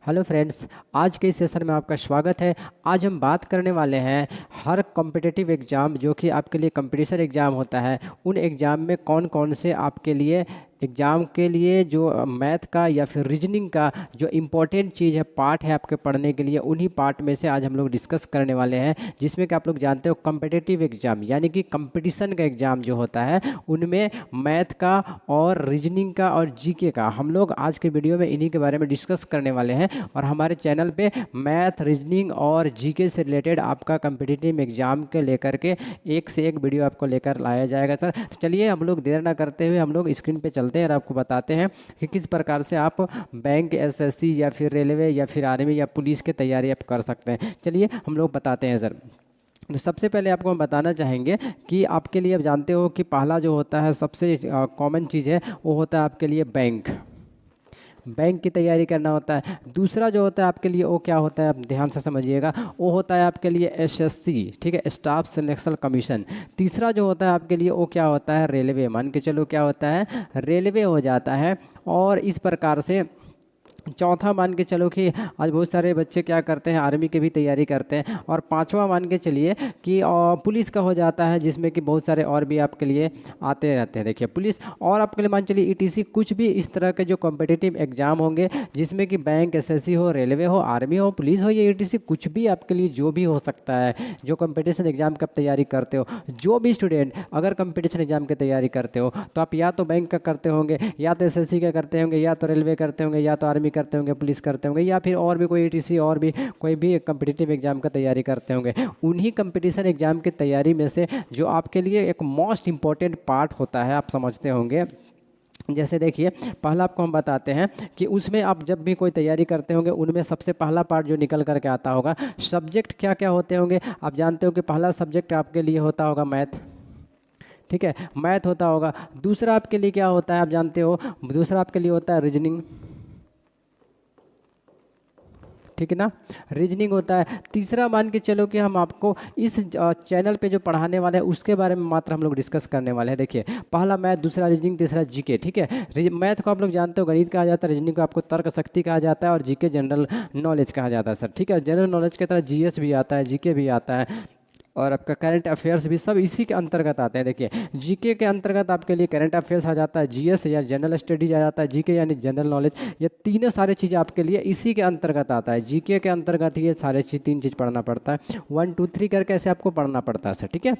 Hello friends, आज के इस सेशन में आपका स्वागत है। आज हम बात करने वाले हैं हर कॉम्पिटिटिव एग्ज़ाम जो कि आपके लिए कंपटीशन एग्ज़ाम होता है, उन एग्ज़ाम में कौन कौन से आपके लिए एग्ज़ाम के लिए जो मैथ का या फिर रीजनिंग का जो इम्पोर्टेंट चीज़ है, पार्ट है आपके पढ़ने के लिए, उन्हीं पार्ट में से आज हम लोग डिस्कस करने वाले हैं। जिसमें कि आप लोग जानते हो कॉम्पिटिटिव एग्ज़ाम यानी कि कंपटीशन का एग्ज़ाम जो होता है उनमें मैथ का और रीजनिंग का और जीके का हम लोग आज के वीडियो में इन्हीं के बारे में डिस्कस करने वाले हैं। और हमारे चैनल पे मैथ, रीजनिंग और जीके से रिलेटेड आपका कॉम्पिटिटिव एग्ज़ाम के लेकर के एक से एक वीडियो आपको लेकर लाया जाएगा सर। तो चलिए हम लोग देर ना करते हुए हम लोग स्क्रीन पे चलते हैं और आपको बताते हैं कि किस प्रकार से आप बैंक, एसएससी या फिर रेलवे या फिर आर्मी या पुलिस की तैयारी आप कर सकते हैं। चलिए हम लोग बताते हैं सर। तो सबसे पहले आपको हम बताना चाहेंगे कि आपके लिए, आप जानते हो कि पहला जो होता है सबसे कॉमन चीज़ है वो होता है आपके लिए बैंक की तैयारी करना होता है। दूसरा जो होता है आपके लिए वो क्या होता है, आप ध्यान से समझिएगा, वो होता है आपके लिए एसएससी, ठीक है, स्टाफ सिलेक्शन कमीशन। तीसरा जो होता है आपके लिए वो क्या होता है, रेलवे। मान के चलो क्या होता है, रेलवे हो जाता है। और इस प्रकार से चौथा मान के चलो कि आज बहुत सारे बच्चे क्या करते हैं, आर्मी की भी तैयारी करते हैं। और पांचवा मान के चलिए कि पुलिस का हो जाता है, जिसमें कि बहुत सारे और भी आपके लिए आते रहते हैं। देखिए पुलिस और आपके लिए मान चलिए ईटीसी, कुछ भी इस तरह के जो कॉम्पिटिटिव एग्जाम होंगे जिसमें कि बैंक, एसएससी हो, रेलवे हो, आर्मी हो, पुलिस हो, या ईटीसी, कुछ भी आपके लिए जो भी हो सकता है जो कंपटीशन एग्जाम की आप तैयारी करते हो। जो भी स्टूडेंट अगर कंपटीशन एग्जाम की तैयारी करते हो तो आप या तो बैंक का करते होंगे, या तो एसएससी का करते होंगे, या तो रेलवे करते होंगे, या तो आर्मी करते होंगे, पुलिस करते होंगे, या फिर और भी कोई ईटीसी और भी कोई भी कॉम्पिटिटिव एग्जाम का तैयारी करते होंगे। उन्हीं कंपटीशन एग्जाम की तैयारी में से जो आपके लिए एक मोस्ट इंपॉर्टेंट पार्ट होता है, आप समझते होंगे। जैसे देखिए पहला आपको हम बताते हैं कि उसमें आप जब भी कोई तैयारी करते होंगे उनमें सबसे पहला पार्ट जो निकल करके आता होगा, सब्जेक्ट क्या क्या होते होंगे। आप जानते हो कि पहला सब्जेक्ट आपके लिए होता होगा मैथ, ठीक है, मैथ होता होगा। दूसरा आपके लिए क्या होता है, आप जानते हो, दूसरा आपके लिए होता है रीजनिंग, ठीक है ना, रीजनिंग होता है। तीसरा मान के चलो कि हम आपको इस चैनल पे जो पढ़ाने वाले हैं उसके बारे में मात्र हम लोग डिस्कस करने वाले हैं। देखिए पहला मैथ, दूसरा रीजनिंग, तीसरा जीके, ठीक है। मैथ को आप लोग जानते हो गणित कहा जाता है, रीजनिंग को आपको तर्क शक्ति कहा जाता है, और जीके जनरल नॉलेज कहा जाता है सर, ठीक है। जनरल नॉलेज की तरह जीएस भी आता है, जीके भी आता है, और आपका करंट अफेयर्स भी सब इसी के अंतर्गत आते हैं। देखिए जीके के अंतर्गत आपके लिए करंट अफेयर्स आ जाता है, जीएस या जनरल स्टडीज आ जाता है, जीके यानी जनरल नॉलेज। ये तीनों सारे चीज़ें आपके लिए इसी के अंतर्गत आता है। जीके के अंतर्गत ये सारे तीन चीज़ पढ़ना पड़ता है, 1 2 3 करके ऐसे आपको पढ़ना पड़ता है सर, ठीक है।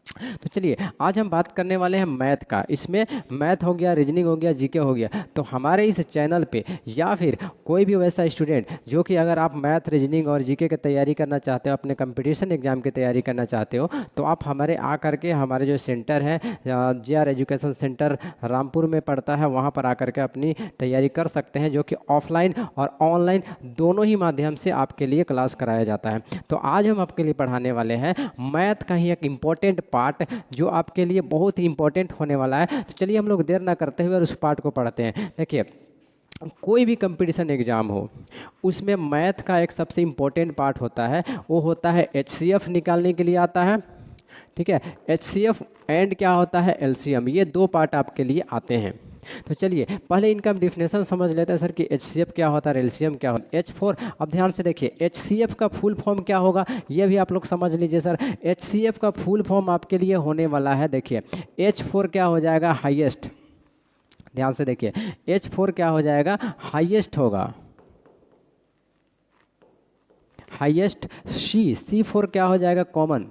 तो चलिए आज हम बात करने वाले हैं मैथ का। इसमें मैथ हो गया, रीजनिंग हो गया, जीके हो गया। तो हमारे इस चैनल पे या फिर कोई भी वैसा स्टूडेंट जो कि अगर आप मैथ, रीजनिंग और जीके की तैयारी करना चाहते हो, अपने कंपटीशन एग्जाम की तैयारी करना चाहते हो, तो आप हमारे आ करके हमारे जो सेंटर है जेआर एजुकेशन सेंटर रामपुर में पड़ता है, वहाँ पर आकर के अपनी तैयारी कर सकते हैं, जो कि ऑफलाइन और ऑनलाइन दोनों ही माध्यम से आपके लिए क्लास कराया जाता है। तो आज हम आपके लिए पढ़ाने वाले हैं मैथ का ही एक इम्पोर्टेंट पार्ट जो आपके लिए बहुत ही इंपॉर्टेंट होने वाला है। तो चलिए हम लोग देर ना करते हुए उस पार्ट को पढ़ते हैं। देखिए कोई भी कंपटीशन एग्जाम हो उसमें मैथ का एक सबसे इम्पोर्टेंट पार्ट होता है, वो होता है एचसीएफ निकालने के लिए आता है, ठीक है। एचसीएफ एंड क्या होता है, एलसीएम, ये दो पार्ट आपके लिए आते हैं। तो चलिए पहले इनका हम डिफिनेशन समझ लेते हैं सर कि एचसीएफ क्या होता है, एलसीएम क्या होता है। H4, अब ध्यान से देखिए एचसीएफ का फुल फॉर्म क्या होगा ये भी आप लोग समझ लीजिए सर। एचसीएफ का फुल फॉर्म आपके लिए होने वाला है, देखिए H4 क्या हो जाएगा, हाईएस्ट। ध्यान से देखिए H4 क्या हो जाएगा, हाईएस्ट होगा, हाईएस्ट। C4 क्या हो जाएगा, कॉमन।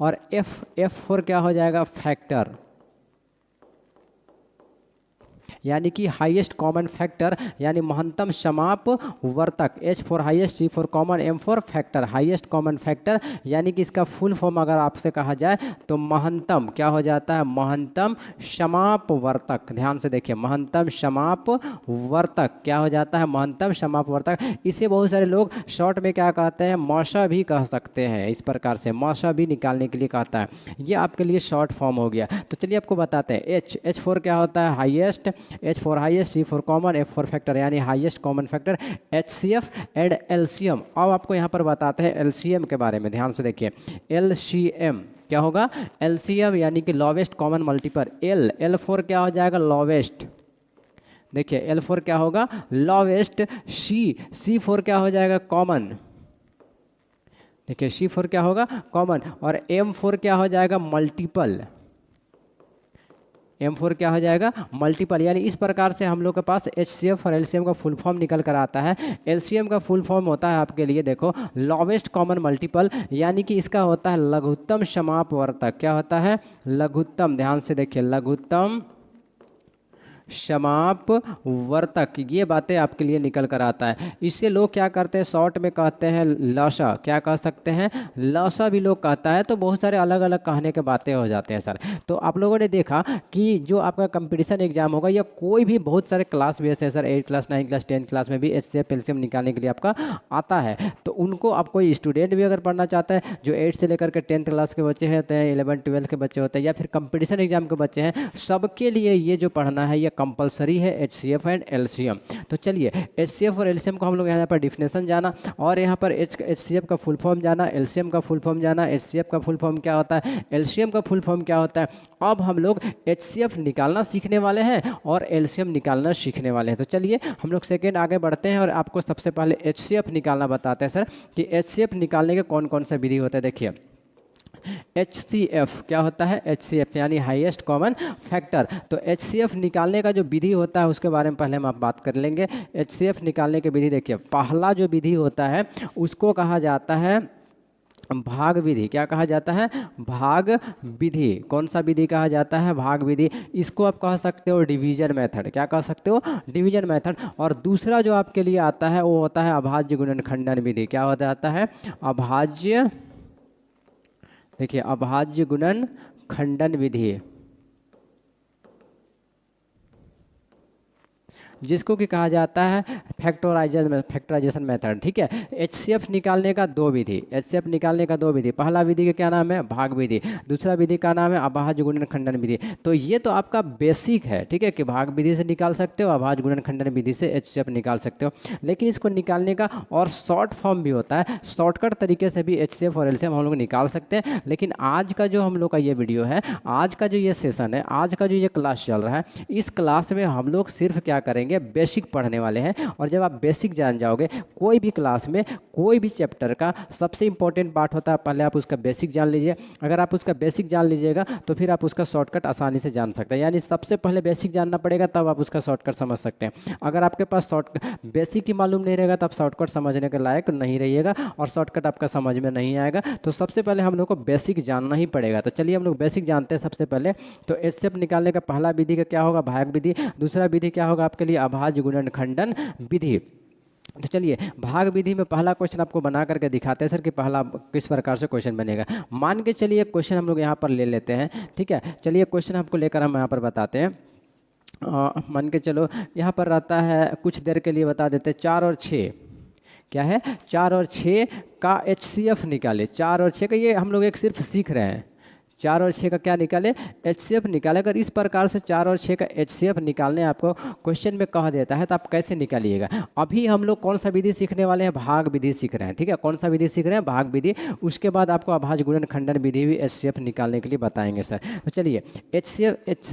और F4 क्या हो जाएगा, फैक्टर, यानी कि हाईएस्ट कॉमन फैक्टर, यानी महत्तम समाप वर्तक। H4 highest, C4 common, M4 factor, highest common factor. यानी कि इसका फुल फॉर्म अगर आपसे कहा जाए तो महत्तम क्या हो जाता है, महत्तम समाप वर्तक। ध्यान से देखिए महत्तम समाप वर्तक क्या हो जाता है, महत्तम समाप वर्तक। इसे बहुत सारे लोग शॉर्ट में क्या कहते हैं, मौसा भी कह सकते हैं, इस प्रकार से मौसा भी निकालने के लिए कहता है। ये आपके लिए शॉर्ट फॉर्म हो गया। तो चलिए आपको बताते हैं H4 क्या होता है, highest, H4 highest, C4 common, F4 factor, यानी highest common factor, HCF and LCM। अब आपको यहाँ पर बताते हैं LCM के बारे में, ध्यान से देखिए। LCM क्या होगा, LCM यानी कि लोवेस्ट कॉमन मल्टीपल। L4 क्या हो जाएगा, लोवेस्ट। देखिए L4 क्या होगा, लॉवेस्ट। C4 क्या हो जाएगा, कॉमन। देखिए C4 क्या होगा, कॉमन। और M4 क्या हो जाएगा, मल्टीपल। M4 क्या हो जाएगा, मल्टीपल। यानी इस प्रकार से हम लोग के पास HCF और LCM का फुल फॉर्म निकल कर आता है। LCM का फुल फॉर्म होता है आपके लिए, देखो, लॉवेस्ट कॉमन मल्टीपल, यानी कि इसका होता है लघुत्तम समापवर्तक। क्या होता है, लघुत्तम, ध्यान से देखिए, लघुत्तम समाप वर्तक। ये बातें आपके लिए निकल कर आता है। इससे लोग क्या करते हैं, शॉर्ट में कहते हैं लसा। क्या कह सकते हैं, लसा भी लोग कहता है। तो बहुत सारे अलग अलग कहने के बातें हो जाते हैं सर। तो आप लोगों ने देखा कि जो आपका कंपटीशन एग्जाम होगा या कोई भी, बहुत सारे क्लास बेस्ड है सर, 8 क्लास 9 क्लास 10 क्लास में भी HCF LCM निकालने के लिए आपका आता है। तो उनको, आप कोई स्टूडेंट भी अगर पढ़ना चाहता है जो 8 से लेकर के 10th क्लास के बच्चे होते हैं, 11 12 के बच्चे होते हैं, या फिर कंपटीशन एग्जाम के बच्चे हैं, सबके लिए ये जो पढ़ना है ये कंपलसरी है, HCF एंड LCM। तो चलिए HCF और LCM को हम लोग यहाँ पर डिफिनेशन जाना, और यहाँ पर HCF का फुल फॉर्म जाना, LCM का फुल फॉर्म जाना, HCF का फुल फॉर्म क्या होता है, LCM का फुल फॉर्म क्या होता है। अब हम लोग HCF निकालना सीखने वाले हैं और LCM निकालना सीखने वाले हैं। तो चलिए हम लोग सेकेंड आगे बढ़ते हैं और आपको सबसे पहले HCF निकालना बताते हैं सर, कि HCF निकालने के कौन कौन सा विधि होता है। देखिए HCF क्या होता है, HCF यानी हाईएस्ट कॉमन फैक्टर। तो HCF निकालने का जो विधि होता है उसके बारे में पहले हम आप बात कर लेंगे। HCF निकालने की विधि देखिए, पहला जो विधि होता है उसको कहा जाता है भाग विधि। क्या कहा जाता है, भाग विधि। कौन सा विधि कहा जाता है, भाग विधि। इसको आप कह सकते हो डिवीजन मेथड। क्या कह सकते हो, डिवीजन मेथड। और दूसरा जो आपके लिए आता है वो होता है अभाज्य गुणनखंडन विधि। क्या हो जाता है, अभाज्य, देखिए अभाज्य गुणन खंडन विधि, जिसको कि कहा जाता है फैक्टराइजेशन मेथड। ठीक है, HCF निकालने का दो विधि, HCF निकालने का दो विधि। पहला विधि का क्या नाम है, भाग विधि। दूसरा विधि का नाम है अभाज्य गुणन खंडन विधि। तो ये तो आपका बेसिक है, ठीक है, कि भाग विधि से निकाल सकते हो, अभाज्य गुणन खंडन विधि से HCF निकाल सकते हो। लेकिन इसको निकालने का और शॉर्ट फॉर्म भी होता है, शॉर्टकट तरीके से भी HCF और LCM हम लोग निकाल सकते हैं। लेकिन आज का जो हम लोग का ये वीडियो है, आज का जो ये सेशन है, आज का जो ये क्लास चल रहा है, इस क्लास में हम लोग सिर्फ क्या करेंगे, बेसिक पढ़ने वाले हैं। और जब आप बेसिक जान जाओगे, कोई भी क्लास में कोई भी चैप्टर का सबसे इंपॉर्टेंट पार्ट होता है, पहले आप उसका बेसिक जान लीजिए। अगर आप उसका बेसिक जान लीजिएगा तो फिर आप उसका शॉर्टकट आसानी से जान सकते हैं। यानी सबसे पहले बेसिक जानना पड़ेगा, तब आप उसका शॉर्टकट समझ सकते हैं। अगर आपके पास बेसिक ही मालूम नहीं रहेगा, तब शॉर्टकट समझने के लायक नहीं रहिएगा और शॉर्टकट आपका समझ में नहीं आएगा। तो सबसे पहले हम लोग को बेसिक जानना ही पड़ेगा। तो चलिए हम लोग बेसिक जानते हैं सबसे पहले। तो HCF निकालने का पहला विधि का क्या होगा, भाग विधि। दूसरा विधि क्या होगा आपके लिए, अभाज्य गुणन खंडन विधि। तो चलिए भाग विधि में पहला क्वेश्चन आपको बना करके दिखाते हैं सर, कि पहला किस प्रकार से क्वेश्चन बनेगा। मान के चलिए क्वेश्चन हम लोग यहाँ पर ले लेते हैं। ठीक है, चलिए क्वेश्चन आपको लेकर हम यहाँ पर बताते हैं। मान के चलो यहाँ पर रहता है, कुछ देर के लिए बता देते हैं, 4 और 6 क्या है, 4 और 6 का HCF निकाले। 4 और 6 का ये हम लोग एक सिर्फ सीख रहे हैं। 4 और 6 का क्या निकाले, HCF निकाले। अगर इस प्रकार से 4 और 6 का HCF निकालने आपको क्वेश्चन में कह देता है तो आप कैसे निकालिएगा। अभी हम लोग कौन सा विधि सीखने वाले हैं, भाग विधि सीख रहे हैं। ठीक है, कौन सा विधि सीख रहे हैं, भाग विधि। उसके बाद आपको अभाज्य गुणन खंडन विधि भी HCF निकालने के लिए बताएंगे सर। तो चलिए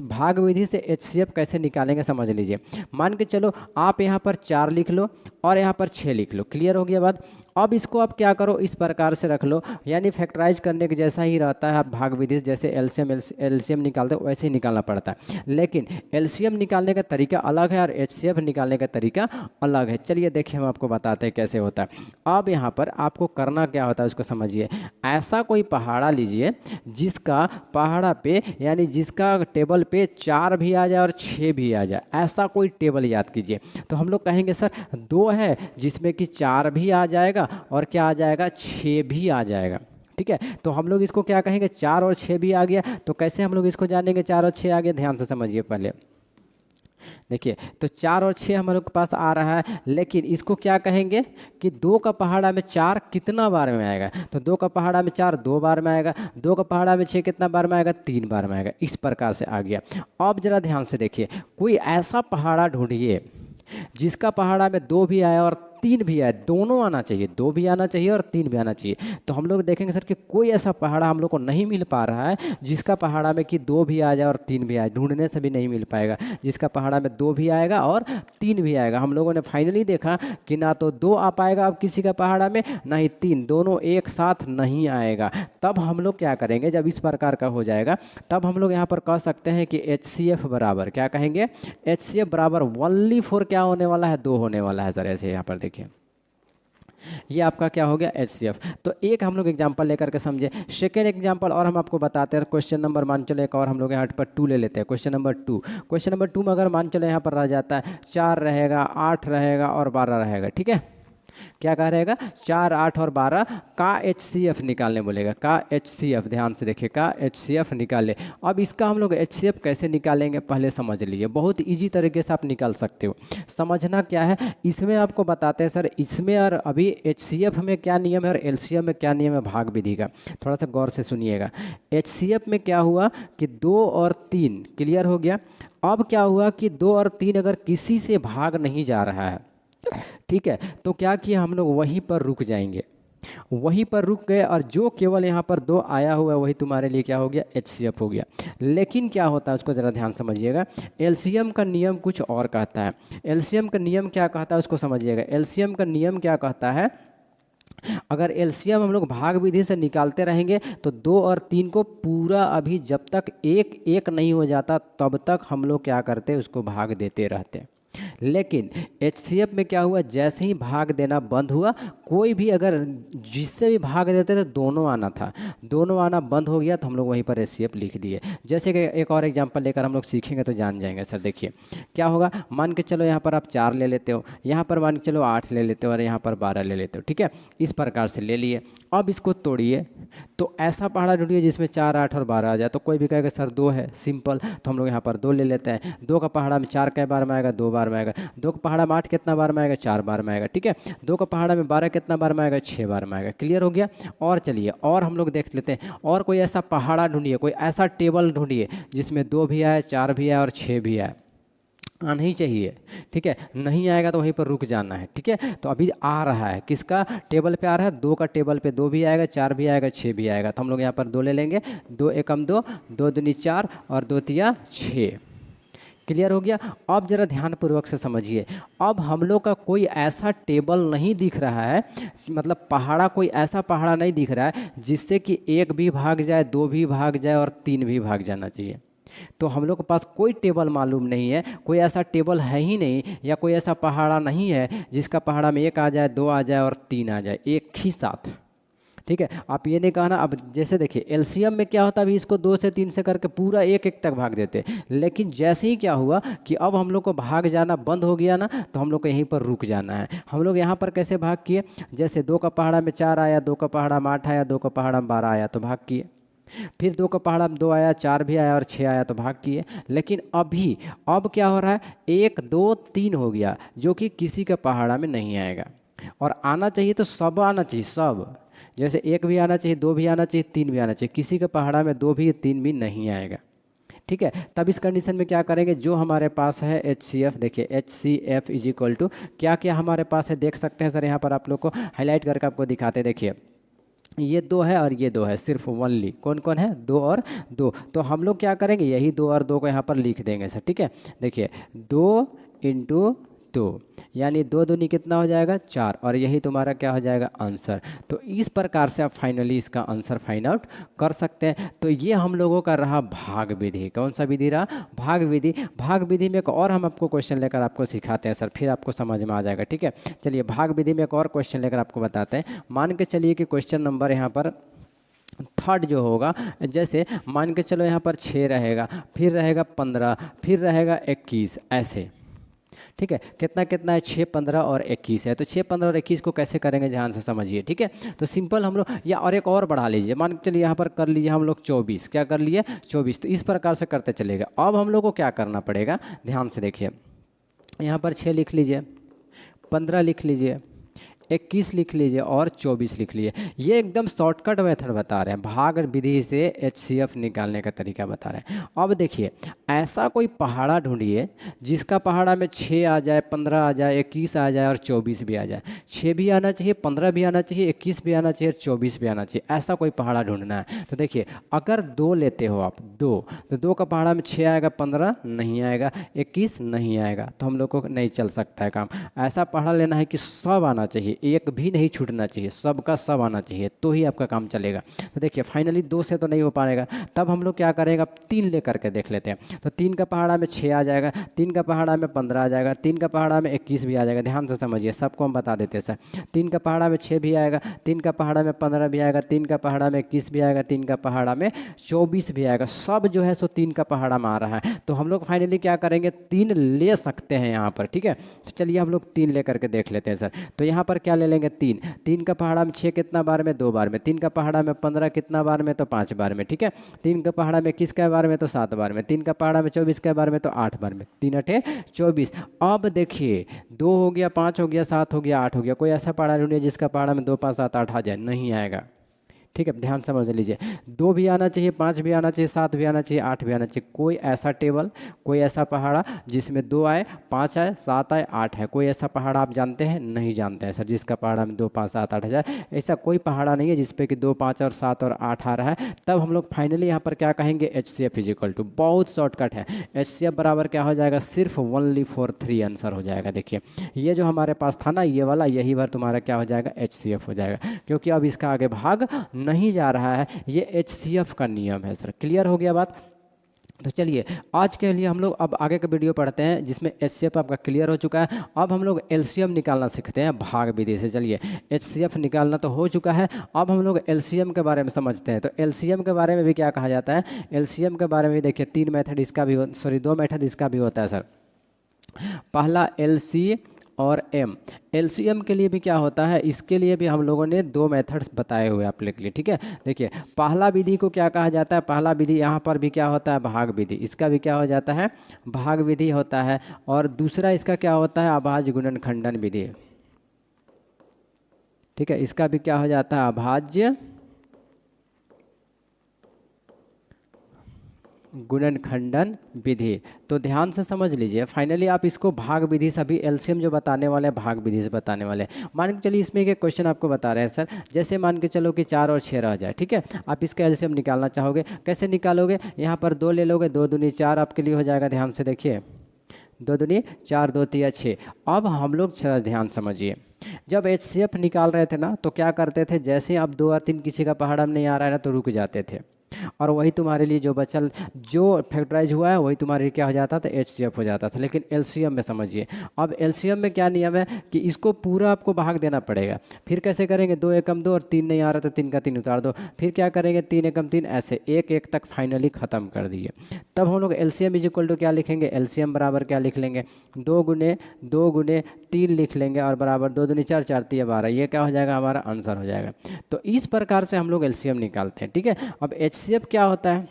भाग विधि से HCF कैसे निकालेंगे समझ लीजिए। मान के चलो आप यहाँ पर 4 लिख लो और यहाँ पर 6 लिख लो। क्लियर हो गया बात। अब इसको आप क्या करो, इस प्रकार से रख लो, यानी फैक्टराइज करने के जैसा ही रहता है। आप भाग विधि जैसे LCM निकालते हो वैसे ही निकालना पड़ता है। लेकिन LCM निकालने का तरीका अलग है और HCF निकालने का तरीका अलग है। चलिए देखिए हम आपको बताते हैं कैसे होता है। अब यहाँ पर आपको करना क्या होता है उसको समझिए। ऐसा कोई पहाड़ा लीजिए जिसका पहाड़ा पे, यानी जिसका टेबल पे 4 भी आ जाए और 6 भी आ जाए, ऐसा कोई टेबल याद कीजिए। तो हम लोग कहेंगे सर 2 है जिसमें कि 4 भी आ जाएगा और क्या आ जाएगा, 6 भी आ जाएगा। ठीक है, तो हम लोग इसको क्या कहेंगे, 4 और 6 भी आ गया। तो कैसे हम लोग इसको जानेंगे 4 और 6 आ गया, ध्यान से समझिए पहले। देखिए तो 4 और 6 हम लोग के पास आ रहा है, लेकिन इसको क्या कहेंगे कि 2 का पहाड़ा में 4 कितना बार में आएगा। तो 2 का पहाड़ा में 4 2 बार में आएगा, 2 का पहाड़ा में 6 कितना बार में आएगा, 3 बार में आएगा। इस प्रकार से आ गया। अब जरा ध्यान से देखिए, कोई ऐसा पहाड़ा ढूंढिए जिसका पहाड़ा में 2 भी आया और तीन भी आए, दोनों आना चाहिए, दो भी आना चाहिए और तीन भी आना चाहिए। तो हम लोग देखेंगे सर कि कोई ऐसा पहाड़ा हम लोग को नहीं मिल पा रहा है जिसका पहाड़ा में कि दो भी आ जाए और तीन भी आए, ढूंढने से भी नहीं मिल पाएगा जिसका पहाड़ा में दो भी आएगा और तीन भी आएगा। हम लोगों ने फाइनली देखा कि ना तो दो आ पाएगा अब किसी का पहाड़ा में, ना ही तीन, दोनों एक साथ नहीं आएगा। तब हम लोग क्या करेंगे, जब इस प्रकार का हो जाएगा तब हम लोग यहाँ पर कह सकते हैं कि HCF बराबर क्या कहेंगे, HCF बराबर ओनली फॉर क्या होने वाला है, दो होने वाला है सर। ऐसे यहाँ पर देखिए ये आपका क्या हो गया, HCF। तो एक हम लोग एग्जांपल लेकर के समझे। सेकेंड एग्जांपल और हम आपको बताते हैं, क्वेश्चन नंबर मान चलो एक और हम लोग यहाँ पर 2 ले लेते हैं। क्वेश्चन नंबर 2, क्वेश्चन नंबर 2 में अगर मान चलो यहाँ पर रह जाता है 4 रहेगा, 8 रहेगा और 12 रहेगा, ठीक है। क्या कह रहेगा, 4, 8 और 12 का HCF निकालने बोलेगा, का HCF, ध्यान से देखिए, का HCF निकाले। अब इसका हम लोग HCF कैसे निकालेंगे पहले समझ लीजिए, बहुत इजी तरीके से आप निकाल सकते हो। समझना क्या है, इसमें आपको बताते हैं सर, इसमें और अभी HCF में क्या नियम है और LCM में क्या नियम है भाग विधि का, थोड़ा सा गौर से सुनिएगा। HCF में क्या हुआ कि 2 और 3 क्लियर हो गया। अब क्या हुआ कि 2 और 3 अगर किसी से भाग नहीं जा रहा है, ठीक है, तो क्या किया हम लोग वहीं पर रुक जाएंगे, वहीं पर रुक गए और जो केवल यहाँ पर 2 आया हुआ है वही तुम्हारे लिए क्या हो गया, HCF हो गया। लेकिन क्या होता है उसको ज़रा ध्यान समझिएगा, LCM का नियम कुछ और कहता है। LCM का नियम क्या कहता है उसको समझिएगा। LCM का नियम क्या कहता है, अगर LCM हम लोग भाग विधि से निकालते रहेंगे तो 2 और 3 को पूरा अभी जब तक एक एक नहीं हो जाता तब तक हम लोग क्या करते उसको भाग देते रहते। लेकिन HCF में क्या हुआ, जैसे ही भाग देना बंद हुआ, कोई भी अगर जिससे भी भाग देते थे दोनों आना था, दोनों आना बंद हो गया तो हम लोग वहीं पर HCF लिख दिए। जैसे कि एक और एग्जांपल लेकर हम लोग सीखेंगे तो जान जाएंगे सर। देखिए क्या होगा, मान के चलो यहाँ पर आप 4 ले लेते हो, यहाँ पर मान के चलो 8 ले लेते हो और यहाँ पर 12 ले लेते हो, ठीक है, इस प्रकार से ले लिए। अब इसको तोड़िए तो ऐसा पहाड़ा ढूंढिए जिसमें 4, 8 और 12 आ जाए। तो कोई भी कहेगा सर 2 है, सिंपल, तो हम लोग यहाँ पर 2 ले लेते हैं। 2 का पहाड़ा में 4 कै बार में आएगा, 2 बार में आएगा। 2 का पहाड़ा में 8 कितना बार में आएगा, 4 बार में आएगा, ठीक है। 2 का पहाड़ा में 12 कितना बार में आएगा, 6 बार में आएगा। क्लियर हो गया। और चलिए और हम लोग देख लेते हैं, और कोई ऐसा पहाड़ा ढूंढिए, कोई ऐसा टेबल ढूंढिए जिसमें 2 भी आए, 4 भी आए और 6 भी आए। आना ही चाहिए, ठीक है, नहीं आएगा तो वहीं पर रुक जाना है, ठीक है। तो अभी आ रहा है, किसका टेबल पे आ रहा है, 2 का टेबल पे 2 भी आएगा, 4 भी आएगा, 6 भी आएगा। तो हम लोग यहाँ पर 2 ले लेंगे, 2 एकम 2, 2 दूनी 4 और 2 तिया 6। क्लियर हो गया। अब जरा ध्यानपूर्वक से समझिए, अब हम लोग का कोई ऐसा टेबल नहीं दिख रहा है, मतलब पहाड़ा, कोई ऐसा पहाड़ा नहीं दिख रहा है जिससे कि 1 भी भाग जाए, 2 भी भाग जाए और 3 भी भाग जाना चाहिए। तो हम लोग के पास कोई टेबल मालूम नहीं है, कोई ऐसा टेबल है ही नहीं, या कोई ऐसा पहाड़ा नहीं है जिसका पहाड़ा में 1 आ जाए, 2 आ जाए और 3 आ जाए एक ही साथ, ठीक है। आप ये नहीं कहना, अब जैसे देखिए LCM में क्या होता है, अभी इसको 2 से 3 से करके पूरा 1 1 तक भाग देते, लेकिन जैसे ही क्या हुआ कि अब हम लोग को भाग जाना बंद हो गया ना, तो हम लोग को यहीं पर रुक जाना है। हम लोग यहाँ पर कैसे भाग किए, जैसे 2 का पहाड़ा में 4 आया, 2 का पहाड़ा में 8 आया, 2 का पहाड़ा में 12 आया तो भाग किए। फिर 2 का पहाड़ा में 2 आया, 4 भी आया और 6 आया तो भाग किए। लेकिन अभी अब क्या हो रहा है, 1 2 3 हो गया जो कि किसी का पहाड़ा में नहीं आएगा, और आना चाहिए तो सब आना चाहिए, सब, जैसे 1 भी आना चाहिए, 2 भी आना चाहिए, 3 भी आना चाहिए। किसी के पहाड़ा में 2 भी 3 भी नहीं आएगा, ठीक है। तब इस कंडीशन में क्या करेंगे, जो हमारे पास है HCF, देखिए HCF इज इक्वल टू क्या क्या हमारे पास है, देख सकते हैं सर। यहाँ पर आप लोग को हाईलाइट करके आपको दिखाते, देखिए ये 2 है और ये 2 है, सिर्फ ओनली कौन कौन है, 2 और 2। तो हम लोग क्या करेंगे, यही 2 और 2 को यहाँ पर लिख देंगे सर, ठीक है। देखिए 2 × 2 यानी 2 दूनी कितना हो जाएगा, 4, और यही तुम्हारा क्या हो जाएगा, आंसर। तो इस प्रकार से आप फाइनली इसका आंसर फाइंड आउट कर सकते हैं। तो ये हम लोगों का रहा भाग विधि। कौन सा विधि रहा, भाग विधि। भाग विधि में एक और हम आपको क्वेश्चन लेकर आपको सिखाते हैं सर, फिर आपको समझ में आ जाएगा, ठीक है। चलिए भाग विधि में एक और क्वेश्चन लेकर आपको बताते हैं। मान के चलिए कि क्वेश्चन नंबर यहाँ पर 3 जो होगा, जैसे मान के चलो यहाँ पर 6 रहेगा, फिर रहेगा 15, फिर रहेगा 21, ऐसे, ठीक है। कितना कितना है, 6 15 और 21 है। तो 6 15 और 21 को कैसे करेंगे, ध्यान से समझिए, ठीक है। तो सिंपल हम लोग, या और एक और बढ़ा लीजिए, मान के चलिए यहाँ पर कर लीजिए हम लोग 24, क्या कर लिए 24। तो इस प्रकार से करते चलेगा। अब हम लोग को क्या करना पड़ेगा, ध्यान से देखिए, यहाँ पर 6 लिख लीजिए, 15 लिख लीजिए, 21 लिख लीजिए और 24 लिख लीजिए। ये एकदम शॉर्टकट मेथड बता रहे हैं, भाग विधि से HCF निकालने का तरीका बता रहे हैं। अब देखिए, ऐसा कोई पहाड़ा ढूंढिए जिसका पहाड़ा में 6 आ जाए, 15 आ जाए, 21 आ जाए और 24 भी आ जाए। 6 भी आना चाहिए, 15 भी आना चाहिए, 21 भी आना चाहिए, 24 भी आना चाहिए। ऐसा कोई पहाड़ा ढूंढना है। तो देखिए, अगर 2 लेते हो आप, 2, तो 2 का पहाड़ा में 6 आएगा, 15 नहीं आएगा, 21 नहीं आएगा, तो हम लोग को नहीं चल सकता है काम। ऐसा पहाड़ा लेना है कि सब आना चाहिए, एक भी नहीं छूटना चाहिए, सब का सब आना चाहिए, तो ही आपका काम चलेगा। तो देखिए, फाइनली 2 से तो नहीं हो पाएगा, तब हम लोग क्या करेंगे, 3 ले करके देख लेते हैं। तो 3 का पहाड़ा में 6 आ जाएगा, 3 का पहाड़ा में 15 आ जाएगा, 3 का पहाड़ा में 21 भी आ जाएगा। ध्यान से समझिए, सबको हम बता देते हैं सर। 3 का पहाड़ा में 6 भी आएगा, 3 का पहाड़ा में 15 भी आएगा, 3 का पहाड़ा में 21 भी आएगा, 3 का पहाड़ा में 24 भी आएगा। सब जो है सो 3 का पहाड़ा में आ रहा है। तो हम लोग फाइनली क्या करेंगे, 3 ले सकते हैं यहाँ पर, ठीक है। तो चलिए हम लोग 3 ले करके देख लेते हैं सर। तो यहाँ पर क्या ले लेंगे, 3। 3 का पहाड़ा में 6 कितना बार में, 2 बार में। 3 का पहाड़ा में 15 कितना बार में, तो 5 बार में, ठीक है। 3 का पहाड़ा में 21 के बार में, तो 7 बार में। 3 का पहाड़ा में 24 के बार में, तो 8 बार में। 3 अठे 24। अब देखिए, 2 हो गया, 5 हो गया, 7 हो गया, 8 हो गया। कोई ऐसा पहाड़ा ढूंढिए जिसका पहाड़ा में 2, 5, 7, 8 आ जाए। नहीं आएगा, ठीक है। ध्यान समझ लीजिए, 2 भी आना चाहिए, 5 भी आना चाहिए, 7 भी आना चाहिए, 8 भी आना चाहिए। कोई ऐसा टेबल, कोई ऐसा पहाड़ा जिसमें 2 आए, 5 आए, 7 आए, 8 है, कोई ऐसा पहाड़ा आप जानते हैं? नहीं जानते हैं सर, जिसका पहाड़ा में 2, 5, 7, 8 जाए। ऐसा कोई पहाड़ा नहीं है जिसपे कि 2, 5 और 7 और 8 आ रहा है। तब हम लोग फाइनली यहाँ पर क्या कहेंगे, HCF इजिकल टू, बहुत शॉर्टकट है, HCF बराबर क्या हो जाएगा, सिर्फ ओनली फॉर 3 आंसर हो जाएगा। देखिए, ये जो हमारे पास था ना, ये वाला, यही बार तुम्हारा क्या हो जाएगा, HCF हो जाएगा, क्योंकि अब इसका आगे भाग नहीं जा रहा है। ये HCF का नियम है सर। क्लियर हो गया बात? तो चलिए, आज के लिए हम लोग अब आगे का वीडियो पढ़ते हैं जिसमें HCF आपका क्लियर हो चुका है। अब हम लोग LCM निकालना सीखते हैं भाग विधि से। चलिए, HCF निकालना तो हो चुका है, अब हम लोग LCM के बारे में समझते हैं। तो LCM के बारे में भी क्या कहा जाता है, LCM के बारे में भी देखिए, 3 मेथड इसका भी, सॉरी 2 मेथड इसका भी होता है सर। पहला LC और M। LCM के लिए भी क्या होता है, इसके लिए भी हम लोगों ने 2 मेथड्स बताए हुए आप लोग के लिए, ठीक है। देखिए, पहला विधि को क्या कहा जाता है, पहला विधि यहाँ पर भी क्या होता है, भाग विधि। इसका भी क्या हो जाता है, भाग विधि होता है। और दूसरा इसका क्या होता है, अभाज्य गुणनखंडन विधि, ठीक है। इसका भी क्या हो जाता है, अभाज्य गुणनखंडन विधि। तो ध्यान से समझ लीजिए, फाइनली आप इसको भाग विधि से, अभी LCM जो बताने वाले हैं भाग विधि से बताने वाले हैं। मान के चलिए, इसमें एक क्वेश्चन आपको बता रहे हैं सर, जैसे मान के चलो कि 4 और 6 रह जाए, ठीक है। आप इसका LCM निकालना चाहोगे, कैसे निकालोगे, यहाँ पर 2 ले लोगे, 2 दूनी 4 आपके लिए हो जाएगा। ध्यान से देखिए, 2 दूनी 4, 2 तिया 6। अब हम लोग ध्यान समझिए, जब HCF निकाल रहे थे ना, तो क्या करते थे, जैसे अब 2 और 3 किसी का पहाड़ा में नहीं आ रहा है ना, तो रुक जाते थे, और वही तुम्हारे लिए जो बचल, जो फैक्टराइज हुआ है, वही तुम्हारे लिए क्या हो जाता था, HCF हो जाता था। लेकिन LCM में समझिए, अब LCM में क्या नियम है कि इसको पूरा आपको भाग देना पड़ेगा। फिर कैसे करेंगे, 2 एकम 2 और 3 नहीं आ रहा तो 3 का 3 उतार दो। फिर क्या करेंगे, 3 एकम 3, ऐसे 1 1 तक फाइनली ख़त्म कर दिए। तब हम लोग LCM इज इक्वल टू क्या लिखेंगे, LCM बराबर क्या लिख लेंगे, 2 गुने 2 गुने 3 लिख लेंगे, और बराबर 2 दूनी 4, 4 तिया 12। ये क्या हो जाएगा, हमारा आंसर हो जाएगा। तो इस प्रकार से हम लोग LCM निकालते हैं, ठीक है। अब HCF क्या होता है,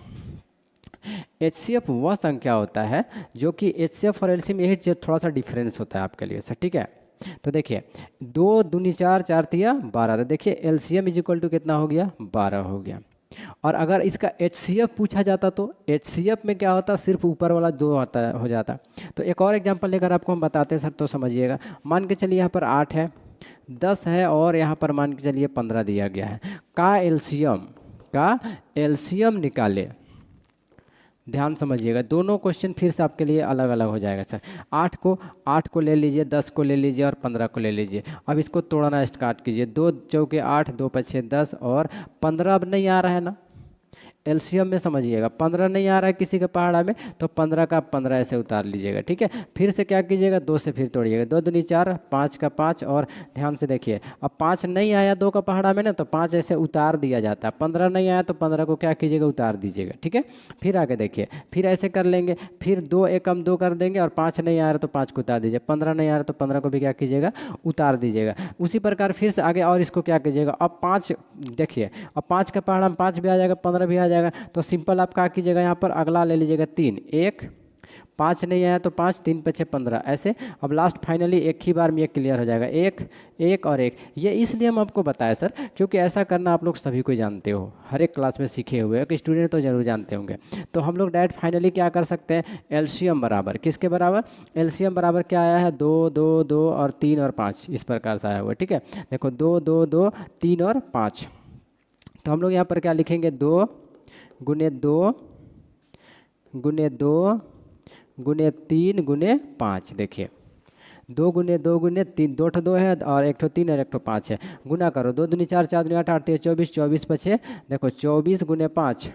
HCF वह संख्या होता है जो कि HCF और LCM में यही थोड़ा सा डिफरेंस होता है आपके लिए सर, ठीक है। तो देखिए, 2 दूनी 4, 4 तिया 12। तो देखिए, LCM इज इक्वल टू कितना हो गया, 12 हो गया। और अगर इसका HCF पूछा जाता तो HCF में क्या होता, सिर्फ ऊपर वाला 2 होता हो जाता। तो एक और एग्जांपल लेकर आपको हम बताते हैं सर, तो समझिएगा। मान के चलिए यहाँ पर 8 है, 10 है, और यहाँ पर मान के चलिए 15 दिया गया है। का LCM निकाले। ध्यान समझिएगा, दोनों क्वेश्चन फिर से आपके लिए अलग अलग हो जाएगा सर। 8 को ले लीजिए, 10 को ले लीजिए, और 15 को ले लीजिए। अब इसको तोड़ना स्टार्ट कीजिए। 2 चौके 8, 2 पछे 10, और 15 अब नहीं आ रहा है ना, LCM में समझिएगा। 15 नहीं आ रहा है किसी के पहाड़ा में, तो 15 का 15 ऐसे उतार लीजिएगा, ठीक है। फिर से क्या कीजिएगा, 2 से फिर तोड़िएगा, 2 दूनी 4, 5 का 5, और ध्यान से देखिए, अब 5 नहीं आया 2 का पहाड़ा में ना, तो 5 ऐसे उतार दिया जाता है। 15 नहीं आया तो 15 को क्या कीजिएगा, उतार दीजिएगा, ठीक है। फिर आगे देखिए, फिर ऐसे कर लेंगे, फिर 2 एकम 2 कर देंगे, और 5 नहीं आ रहा तो 5 को उतार दीजिए। 15 नहीं आ रहा तो 15 को भी क्या कीजिएगा, उतार दीजिएगा। उसी प्रकार फिर से आगे, और इसको क्या कीजिएगा, अब 5 देखिए, अब 5 का पहाड़ा में 5 भी आ जाएगा, 15 भी आ जाएगा। तो सिंपल आप क्या कीजिएगा, यहाँ पर अगला ले लीजिएगा 3, 1 5 नहीं आया तो 5, 3 5 15 ऐसे। अब लास्ट फाइनली एक ही बार में ये क्लियर हो जाएगा, एक एक और एक। ये इसलिए हम आपको बताया सर क्योंकि ऐसा करना आप लोग सभी को जानते हो, हर एक क्लास में सीखे हुए हो कि स्टूडेंट तो जरूर जानते होंगे। तो हम लोग डायरेक्ट फाइनली क्या कर सकते हैं, एलसीएम बराबर किसके बराबर, एलसीएम बराबर क्या आया है, 2 2 2 और 3 और 5, इस प्रकार से आया हुआ है। ठीक है, देखो 2 2 2 3 और 5, तो हम लोग यहाँ पर क्या लिखेंगे, 2 गुने 2 गुने 2 गुने 3 गुने 5। देखिए 2 गुने 2 गुने 3, 2 2 है और 1 3 और 1 5 है, गुना करो, 2 दूनी 4 4 दूनी 8 8 24, 24 पछे देखो 24 गुने 5,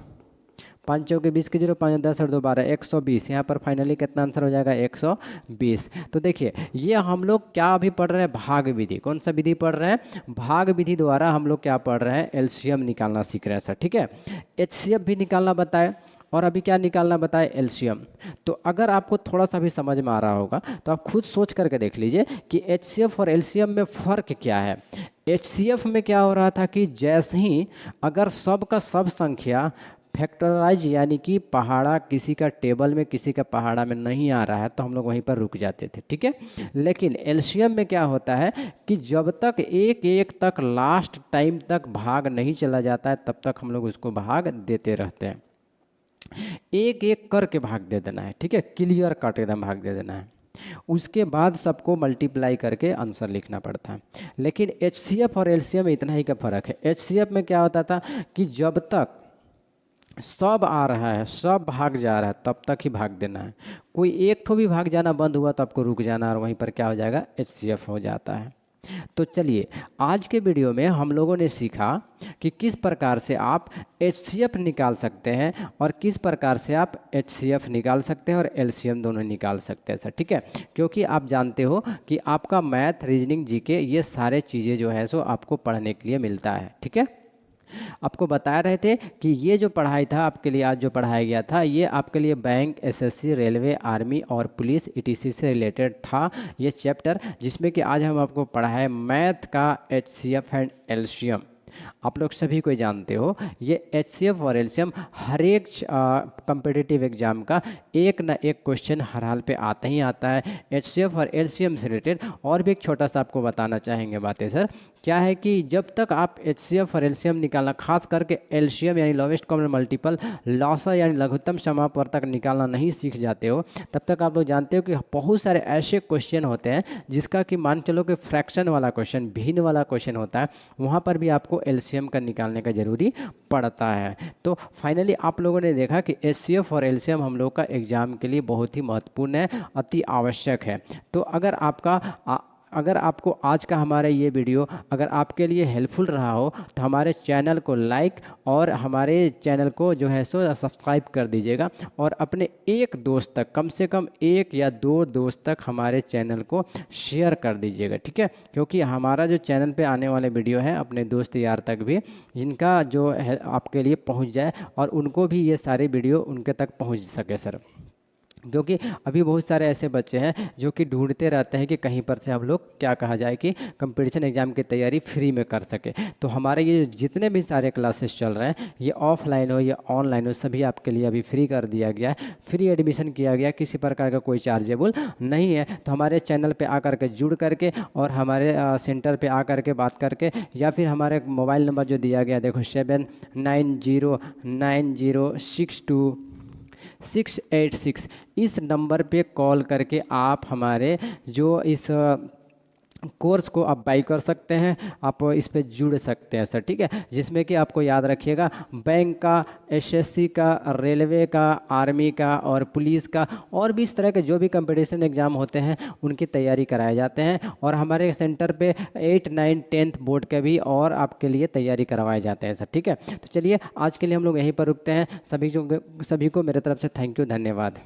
5 चौके 20 के 0, 5 10 और 2 12, 120। यहाँ पर फाइनली कितना आंसर हो जाएगा, 120। तो देखिए ये हम लोग क्या अभी पढ़ रहे हैं, भाग विधि। कौन सा विधि पढ़ रहे हैं, भाग विधि द्वारा हम लोग क्या पढ़ रहे हैं, एलसीएम निकालना सीख रहे हैं सर। ठीक है, एचसीएफ भी निकालना बताए और अभी क्या निकालना बताए, एलसीएम। तो अगर आपको थोड़ा सा भी समझ में आ रहा होगा तो आप खुद सोच करके देख लीजिए कि एचसीएफ और एलसीएम में फ़र्क क्या है। एचसीएफ में क्या हो रहा था कि जैसे ही अगर सब का सब संख्या फैक्टराइज यानी कि पहाड़ा किसी का टेबल में किसी का पहाड़ा में नहीं आ रहा है तो हम लोग वहीं पर रुक जाते थे। ठीक है, लेकिन एलसीएम में क्या होता है कि जब तक एक एक तक लास्ट टाइम तक भाग नहीं चला जाता है तब तक हम लोग उसको भाग देते रहते हैं, एक एक करके भाग दे देना है। ठीक है, क्लियर कट एकदम भाग दे देना है, उसके बाद सबको मल्टीप्लाई करके आंसर लिखना पड़ता है। लेकिन एचसीएफ और एलसीएम में इतना ही का फर्क है। एचसीएफ में क्या होता था कि जब तक सब आ रहा है, सब भाग जा रहा है तब तक ही भाग देना है, कोई एक ठो भी भाग जाना बंद हुआ तो आपको रुक जाना और वहीं पर क्या हो जाएगा, एचसीएफ हो जाता है। तो चलिए आज के वीडियो में हम लोगों ने सीखा कि किस प्रकार से आप एचसीएफ निकाल सकते हैं और किस प्रकार से आप एचसीएफ निकाल सकते हैं और एलसीएम दोनों निकाल सकते हैं सर। ठीक है, क्योंकि आप जानते हो कि आपका मैथ, रीजनिंग, जीके ये सारे चीज़ें जो है सो आपको पढ़ने के लिए मिलता है। ठीक है, आपको बता रहे थे कि ये जो पढ़ाई था आपके लिए, आज जो पढ़ाया गया था ये आपके लिए बैंक, एसएससी, रेलवे, आर्मी और पुलिस ईटीसी से रिलेटेड था ये चैप्टर, जिसमें कि आज हम आपको पढ़ाए मैथ का एचसीएफ एंड एलसीएम। आप लोग सभी को जानते हो ये एचसीएफ और एलसीएम हर एक कम्पिटिटिव एग्जाम का एक ना एक क्वेश्चन हर हाल पे आता ही आता है एचसीएफ और एलसीएम से रिलेटेड। और भी एक छोटा सा आपको बताना चाहेंगे बातें सर, क्या है कि जब तक आप एचसीएफ और एलसीएम निकालना, खास करके एलसीएम यानी लोवेस्ट कॉमन मल्टीपल, लॉसा यानी लघुत्तम समापवर्तक निकालना नहीं सीख जाते हो तब तक आप लोग जानते हो कि बहुत सारे ऐसे क्वेश्चन होते हैं जिसका कि मान चलो कि फ्रैक्शन वाला क्वेश्चन, भिन्न वाला क्वेश्चन होता है, वहाँ पर भी आपको एलसीएम का निकालने का जरूरी पड़ता है। तो फाइनली आप लोगों ने देखा कि एचसीएफ और एलसीएम हम लोग का एग्जाम के लिए बहुत ही महत्वपूर्ण है, अति आवश्यक है। तो अगर आपको आज का हमारा ये वीडियो अगर आपके लिए हेल्पफुल रहा हो तो हमारे चैनल को लाइक और हमारे चैनल को जो है सो सब्सक्राइब कर दीजिएगा और अपने एक दोस्त तक, कम से कम 1 या 2 दोस्त तक हमारे चैनल को शेयर कर दीजिएगा। ठीक है, क्योंकि हमारा जो चैनल पे आने वाले वीडियो है अपने दोस्त यार तक भी जिनका जो है आपके लिए पहुंच जाए और उनको भी ये सारे वीडियो उनके तक पहुंच सके सर। क्योंकि अभी बहुत सारे ऐसे बच्चे हैं जो कि ढूंढते रहते हैं कि कहीं पर से हम लोग क्या कहा जाए कि कंपटीशन एग्ज़ाम की तैयारी फ्री में कर सके। तो हमारे ये जितने भी सारे क्लासेस चल रहे हैं, ये ऑफलाइन हो या ऑनलाइन हो, सभी आपके लिए अभी फ्री कर दिया गया है, फ्री एडमिशन किया गया, किसी प्रकार का कोई चार्जेबल नहीं है। तो हमारे चैनल पर आकर के जुड़ करके और हमारे सेंटर पर आकर के बात करके या फिर हमारे मोबाइल नंबर जो दिया गया देखो 7909062686, इस नंबर पे कॉल करके आप हमारे जो इस कोर्स को आप बाई कर सकते हैं, आप इस पे जुड़ सकते हैं सर। ठीक है, जिसमें कि आपको याद रखिएगा बैंक का, एसएससी का, रेलवे का, आर्मी का और पुलिस का और भी इस तरह के जो भी कंपटीशन एग्ज़ाम होते हैं उनकी तैयारी कराए जाते हैं। और हमारे सेंटर पे 8, 9, 10th बोर्ड के भी और आपके लिए तैयारी करवाए जाते हैं सर। ठीक है, तो चलिए आज के लिए हम लोग यहीं पर रुकते हैं। सभी को मेरे तरफ से थैंक यू, धन्यवाद।